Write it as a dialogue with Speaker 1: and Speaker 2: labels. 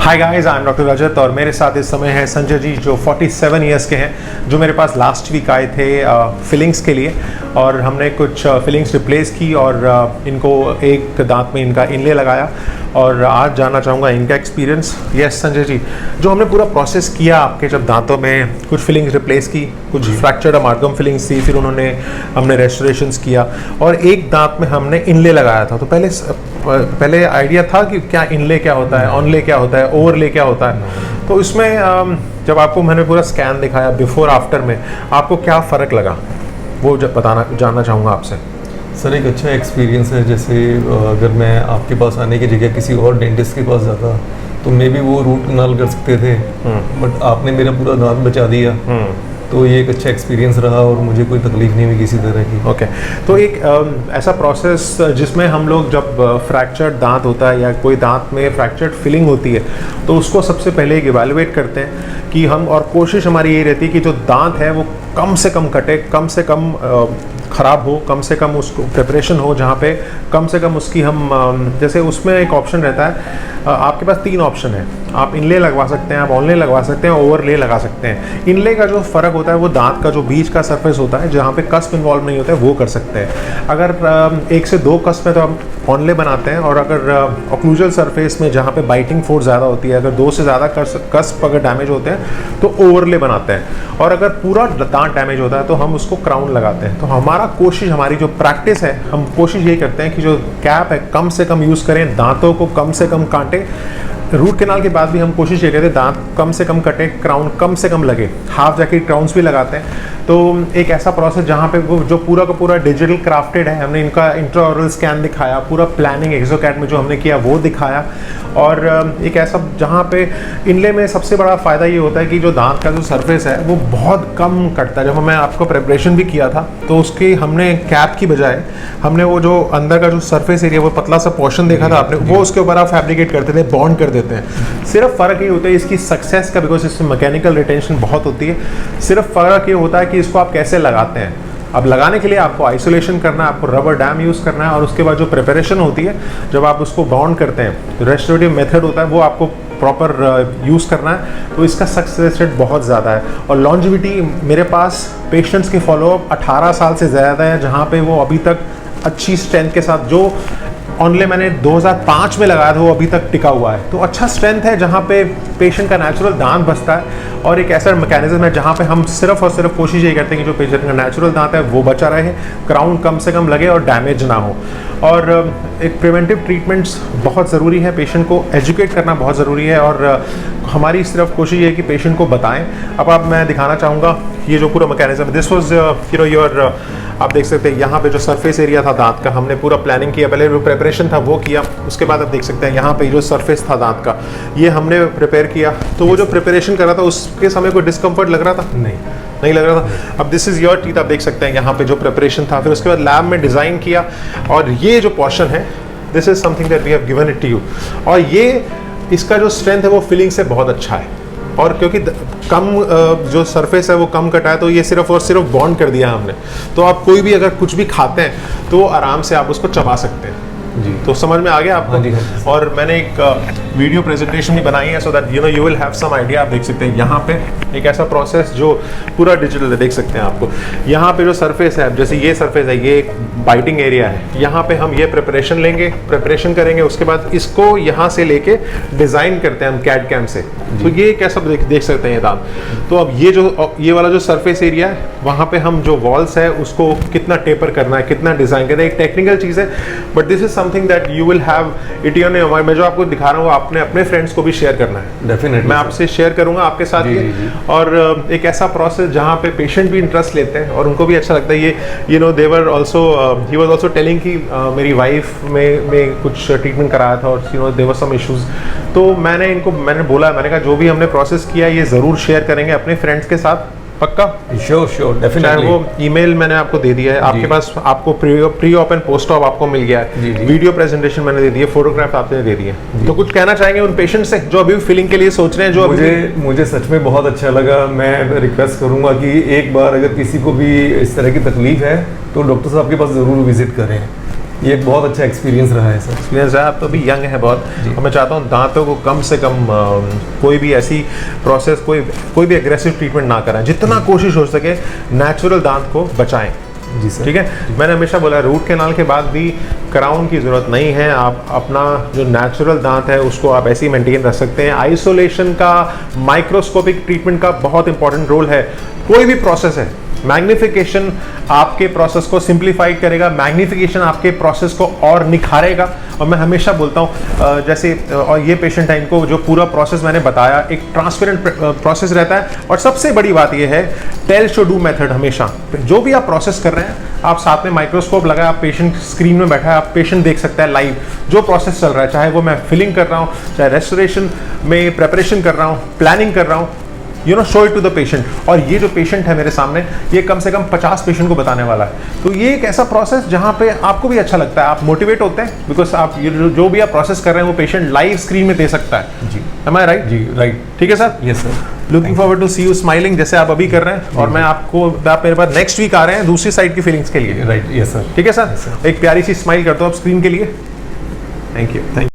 Speaker 1: Hi guys, I am doctor Rajat और मेरे साथ इस समय है संजय जी जो 47 इयर्स के हैं, जो मेरे पास लास्ट वीक आए थे फिलिंग्स के लिए। और हमने कुछ फिलिंग्स रिप्लेस की और इनको एक दांत में इनका इनले लगाया। और आज जानना चाहूँगा इनका एक्सपीरियंस। यस संजय जी, जो हमने पूरा प्रोसेस किया आपके जब दांतों में कुछ फिलिंग्स रिप्लेस की, कुछ फ्रैक्चर्ड अमार्गम फिलिंग्स थी, फिर हमने रेस्टोरेशंस किया और एक दांत में हमने इनले लगाया था। तो पहले आइडिया था कि क्या इनले क्या होता है, ऑनले क्या होता है, ओवरले क्या होता है। तो इसमें जब आपको मैंने पूरा स्कैन दिखाया बिफोर आफ्टर में, आपको क्या फ़र्क लगा वो जब जानना चाहूँगा आपसे।
Speaker 2: सर एक अच्छा एक्सपीरियंस है। जैसे अगर मैं आपके पास आने की जगह किसी और डेंटिस्ट के पास जाता तो मे बी वो रूट कनाल कर सकते थे, बट आपने मेरा पूरा दांत बचा दिया। तो ये एक अच्छा एक्सपीरियंस रहा और मुझे कोई तकलीफ नहीं हुई किसी तरह की।
Speaker 1: ओके तो एक ऐसा प्रोसेस जिसमें हम लोग जब फ्रैक्चर्ड दांत होता है या कोई दांत में फ्रैक्चर्ड फिलिंग होती है तो उसको सबसे पहले एक इवैल्यूएट करते हैं कि हम, और कोशिश हमारी ये रहती है कि जो दांत है वो कम से कम कटे, कम से कम ख़राब हो, कम से कम उसको प्रिपरेशन हो, जहाँ पे कम से कम उसकी हम जैसे उसमें एक ऑप्शन रहता है, आपके पास 3 ऑप्शन है। आप इनले लगवा सकते हैं, आप ऑनले लगवा सकते हैं, ओवरले लगा सकते हैं। इनले का जो फ़र्क होता है वो दांत का जो बीच का सरफेस होता है जहाँ पे कस्प इन्वॉल्व नहीं होता है वो कर सकते हैं। अगर 1 से 2 कस्प में तो हम ऑनले बनाते हैं, और अगर ऑक्लूजल सरफेस में जहाँ पे बाइटिंग फोर्स ज़्यादा होती है, अगर 2 से ज़्यादा कस्प अगर डैमेज होते हैं तो ओवरले बनाते हैं। और अगर पूरा दांत डैमेज होता है तो हम उसको क्राउन लगाते हैं। तो हमारी जो प्रैक्टिस है, हम कोशिश यही करते हैं कि जो कैप है कम से कम यूज़ करें, दांतों को कम से कम काटें। रूट कैनाल के बाद भी हम कोशिश ये करते हैं दांत कम से कम कटे, क्राउन कम से कम लगे। हाफ जैकेट क्राउन्स भी लगाते हैं। तो एक ऐसा प्रोसेस जहाँ पे वो जो पूरा का पूरा डिजिटल क्राफ्टेड है, हमने इनका इंट्राओरल स्कैन दिखाया, पूरा प्लानिंग एक्सोकैड में जो हमने किया वो दिखाया। और एक ऐसा जहाँ पे इनले में सबसे बड़ा फ़ायदा ये होता है कि जो दांत का जो सरफेस है वो बहुत कम कटता है। जब मैं आपको प्रिपरेशन भी किया था तो उसकी हमने कैप की बजाय हमने वो जो अंदर का जो सरफेस एरिया, वो पतला सा पोर्शन देखा था आपने, वो उसके ऊपर आप फैब्रिकेट करते थे, बॉन्ड कर देते हैं। सिर्फ फ़र्क ये होता है इसकी सक्सेस का, बिकॉज इसमें मैकेनिकल रिटेंशन बहुत होती है। सिर्फ फ़र्क ये होता है कि इसको आप कैसे लगाते हैं। अब लगाने के लिए आपको आइसोलेशन करना है, आपको रबर डैम यूज़ करना है, और उसके बाद जो प्रिपरेशन होती है जब आप उसको बाउंड करते हैं, तो रेस्टोरेटिव मेथड होता है वो आपको प्रॉपर यूज़ करना है। तो इसका सक्सेस रेट बहुत ज़्यादा है। और लॉन्जिविटी मेरे पास पेशेंट्स के फॉलोअप 18 साल से ज़्यादा है, जहाँ पे वो अभी तक अच्छी स्ट्रेंथ के साथ, जो ऑनली मैंने 2005 में लगाया था वो अभी तक टिका हुआ है। तो अच्छा स्ट्रेंथ है जहाँ पे पेशेंट का नेचुरल दांत बचता है। और एक ऐसा मैकेनिज्म है जहाँ पे हम सिर्फ और सिर्फ कोशिश यही करते हैं कि जो पेशेंट का नेचुरल दांत है वो बचा रहे, क्राउन कम से कम लगे और डैमेज ना हो। और एक प्रिवेंटिव ट्रीटमेंट्स बहुत ज़रूरी है, पेशेंट को एजुकेट करना बहुत ज़रूरी है। और हमारी सिर्फ कोशिश ये है कि पेशेंट को बताएं। अब मैं दिखाना चाहूँगा ये जो पूरा मैकेनिज्म, दिस वॉज योर, आप देख सकते हैं यहाँ पे जो सरफेस एरिया था दांत का, हमने पूरा प्लानिंग किया, पहले जो प्रिपरेशन था वो किया, उसके बाद आप देख सकते हैं यहाँ पे जो सरफेस था दांत का ये हमने प्रिपेयर किया। तो वो जो प्रिपरेशन कर रहा था उसके समय कोई डिस्कम्फर्ट लग रहा था? नहीं लग रहा था। अब दिस इज़ योर टीथ, आप देख सकते हैं यहाँ पे जो प्रिपरेशन था, फिर उसके बाद लैब में डिज़ाइन किया, और ये जो पोर्शन है this is something that we have given it to you. और ये इसका जो स्ट्रेंथ है वो फिलिंग से बहुत अच्छा है। और क्योंकि कम जो सरफेस है वो कम कटा है तो ये सिर्फ और सिर्फ बॉन्ड कर दिया हमने। तो आप कोई भी अगर कुछ भी खाते हैं तो आराम से आप उसको चबा सकते हैं जी। तो समझ में आ गया आपको?
Speaker 2: हाँ जी।
Speaker 1: और मैंने एक वीडियो प्रेजेंटेशन भी बनाई है so that you will have some idea. आप देख सकते हैं यहाँ पे एक ऐसा प्रोसेस जो पूरा डिजिटल है, देख सकते हैं आपको। यहाँ पे जो सरफेस है, जैसे ये सरफेस है, ये एक बाइटिंग एरिया है, यहाँ पे हम ये प्रिपरेशन लेंगे, प्रिपरेशन करेंगे, उसके बाद इसको यहाँ से लेके डिज़ाइन करते हैं हम कैड कैम से। तो ये कैसा देख सकते हैं ये दांत। तो अब ये वाला जो सरफेस एरिया है वहाँ पे हम जो वॉल्स है उसको कितना टेपर करना है, कितना डिज़ाइन करना है, एक टेक्निकल चीज़ है, but this is something that you will have it in your mind. मैं जो आपको दिखा रहा हूँ आपने अपने फ्रेंड्स को भी शेयर करना है।
Speaker 2: डेफिनेटली
Speaker 1: मैं आपसे शेयर करूँगा आपके साथ ये। और एक ऐसा प्रोसेस जहाँ पे पेशेंट भी इंटरेस्ट लेते हैं और उनको भी अच्छा लगता है। ये ही वाज ऑल्सो टेलिंग कि मेरी वाइफ में कुछ ट्रीटमेंट कराया था और देयर वर सम इश्यूज। तो मैंने कहा जो भी हमने प्रोसेस किया ये ज़रूर शेयर करेंगे अपने फ्रेंड्स के साथ। पक्का?
Speaker 2: Sure definitely.
Speaker 1: वो ईमेल मैंने आपको दे दिया है, आपके पास आपको pre op and post op आपको मिल गया है। वीडियो प्रेजेंटेशन मैंने दे दी है, फोटोग्राफ आपने दे दिए। तो कुछ कहना चाहेंगे उन पेशेंट से जो अभी फिलिंग के लिए सोच रहे हैं? जो
Speaker 2: मुझे सच में बहुत अच्छा लगा। मैं रिक्वेस्ट करूंगा कि एक बार अगर किसी को भी इस तरह की तकलीफ है तो डॉक्टर साहब के पास ज़रूर विजिट करें। ये एक बहुत अच्छा एक्सपीरियंस रहा है सर।
Speaker 1: एक्सपीरियंस है, आप तो अभी यंग है बहुत,
Speaker 2: जी।
Speaker 1: और मैं चाहता हूँ दांतों को कम से कम कोई भी ऐसी प्रोसेस, कोई भी एग्रेसिव ट्रीटमेंट ना कराएं, जितना कोशिश हो सके नेचुरल दांत को बचाएं।
Speaker 2: जी सर।
Speaker 1: ठीक है, मैंने हमेशा बोला रूट कैनाल के बाद भी क्राउन की ज़रूरत नहीं है, आप अपना जो नेचुरल दांत है उसको आप ऐसे ही मेंटेन रख सकते हैं। आइसोलेशन का, माइक्रोस्कोपिक ट्रीटमेंट का बहुत इंपॉर्टेंट रोल है। कोई भी प्रोसेस है, मैग्निफिकेशन आपके प्रोसेस को सिंप्लीफाइड करेगा, मैग्निफिकेशन आपके प्रोसेस को और निखारेगा। और मैं हमेशा बोलता हूँ जैसे और ये पेशेंट है, इनको जो पूरा प्रोसेस मैंने बताया एक ट्रांसपेरेंट प्रोसेस रहता है। और सबसे बड़ी बात ये है टेल शो डू मेथड, हमेशा जो भी आप प्रोसेस कर रहे हैं आप साथ में माइक्रोस्कोप लगाए, आप पेशेंट स्क्रीन में बैठा है, आप पेशेंट देख सकता है लाइव जो प्रोसेस चल रहा है, चाहे वो मैं फिलिंग कर रहा हूँ, चाहे रेस्टोरेशन में प्रेपरेशन कर रहा हूँ, प्लानिंग कर रहा हूँ, you know, show it to the patient. और ये जो पेशेंट है मेरे सामने, ये कम से कम 50 पेशेंट को बताने वाला है। तो ये एक ऐसा प्रोसेस जहाँ पे आपको भी अच्छा लगता है, आप मोटिवेट होते हैं, बिकॉज आप ये जो भी आप प्रोसेस कर रहे हैं वो पेशेंट लाइव स्क्रीन में दे सकता है।
Speaker 2: जी।
Speaker 1: Am I right?
Speaker 2: जी राइट।
Speaker 1: ठीक है sir.
Speaker 2: Yes sir.
Speaker 1: Looking forward to see you smiling, जैसे आप अभी कर रहे हैं। और मैं आप मेरे पास नेक्स्ट वीक आ रहे हैं दूसरी साइड की फीलिंग्स के लिए।
Speaker 2: राइट। Yes sir.
Speaker 1: ठीक है सर, एक प्यारी सी स्माइल करता हूँ आप स्क्रीन के लिए। Thank you.